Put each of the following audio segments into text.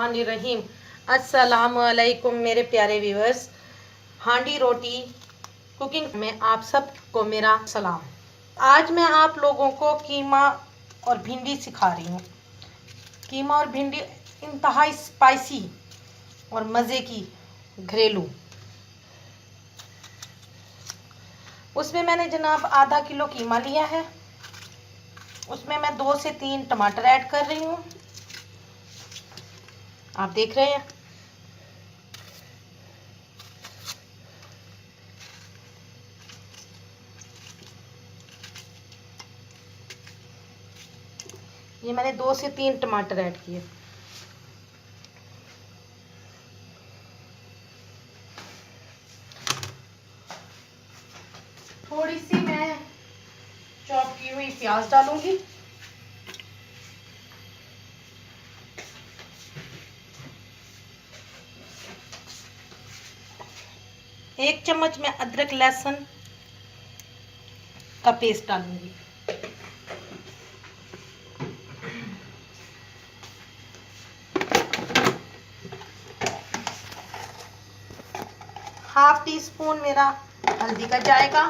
बिस्मिल्लाहिर्रहमानिर्रहीम। अस्सलामुअलैकुम मेरे प्यारे व्यूअर्स। हांडी रोटी कुकिंग में आप सबको मेरा सलाम। आज मैं आप लोगों को कीमा और भिंडी सिखा रही हूँ। कीमा और भिंडी इंतहाई स्पाइसी और मज़े की घरेलू। उसमें मैंने जनाब आधा किलो कीमा लिया है। उसमें मैं 2 से 3 टमाटर ऐड कर रही हूँ। आप देख रहे हैं। ये मैंने 2 से 3 टमाटर ऐड किए। थोड़ी सी मैं चॉप की हुई प्याज डालूंगी। एक चम्मच मैं अदरक लहसुन का पेस्ट डालूंगी। हाफ टी स्पून मेरा हल्दी का जाएगा।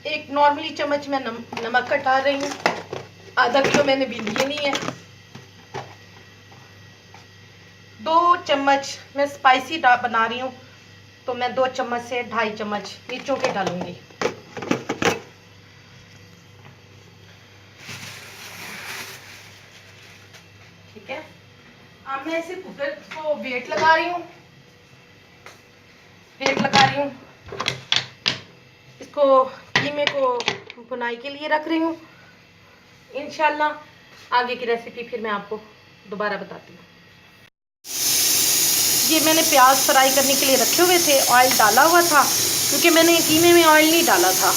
एक नॉर्मली चम्मच में नमक का डाल रही हूँ। आधा किलो मैंने भी लिए नहीं है। 2 चम्मच मैं स्पाइसी बना रही हूँ, तो मैं 2 चम्मच से 2.5 चम्मच मिर्चों के डालूंगी। ठीक है। अब मैं इसे कुकर को वेट लगा रही हूँ। इसको कीमे को भुनाई के लिए रख रही हूँ। इंशाल्लाह आगे की रेसिपी फिर मैं आपको दोबारा बताती हूँ। ये मैंने प्याज फ्राई करने के लिए रखे हुए थे। ऑयल डाला हुआ था क्योंकि मैंने कीमे में ऑयल नहीं डाला था।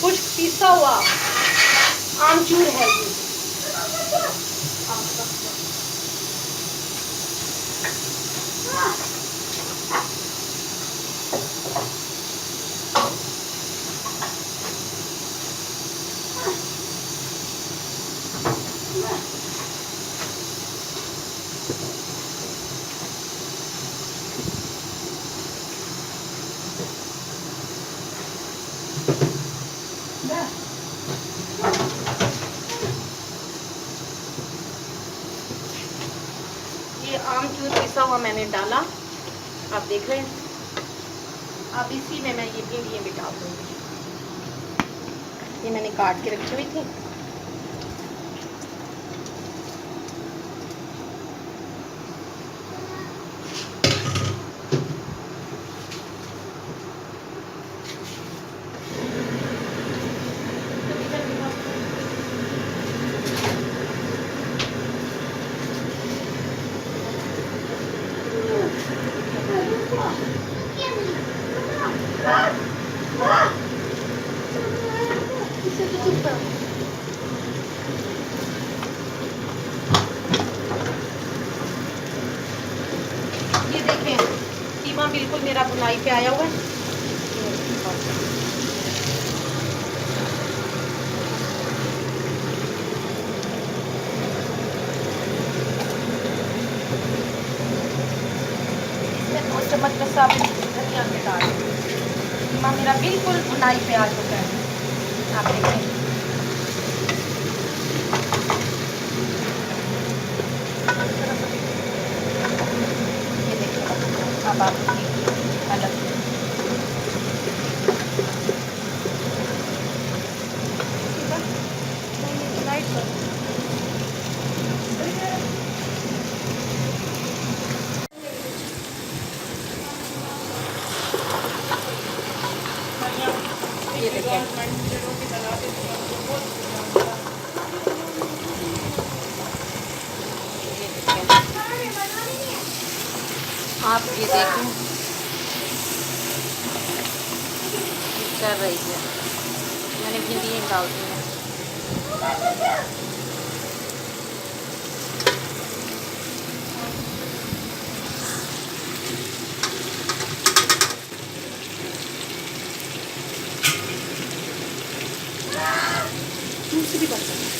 कुछ पिसा हुआ आमचूर है ये। ये आमचूर पिसा हुआ मैंने डाला, आप देख रहे हैं। अब इसी में मैं ये भिंडियाँ भी डाल दूँगी। ये मैंने काट के रखी हुई थी। ये देखें, कीमा बिल्कुल मेरा भुनाई पे आया हुआ है। इसमें 2 चम्मच में साबुत धनिया के डाल। कीमा मेरा बिल्कुल भुनाई पे आ चुका है, आप देखें। ये देखें, अब आप अलग ये देखें। आप ये देखें चल रही है। मैंने भिंडियाँ डाल दी हैं। इसी बर्तन में।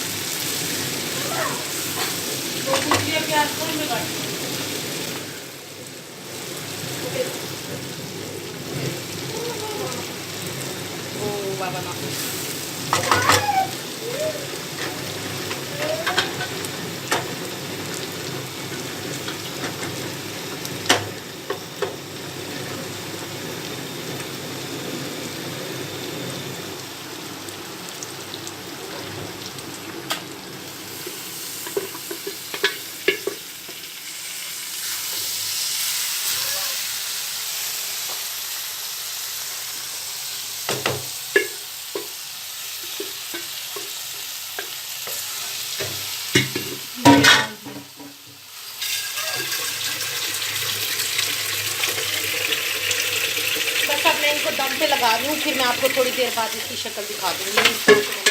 तो गुजिया प्याज को मैं काट ओ बाबा ना बस अब मैं इनको दम पे लगा रही हूँ, फिर मैं आपको थोड़ी देर बाद इसकी शक्ल दिखा दूँगी।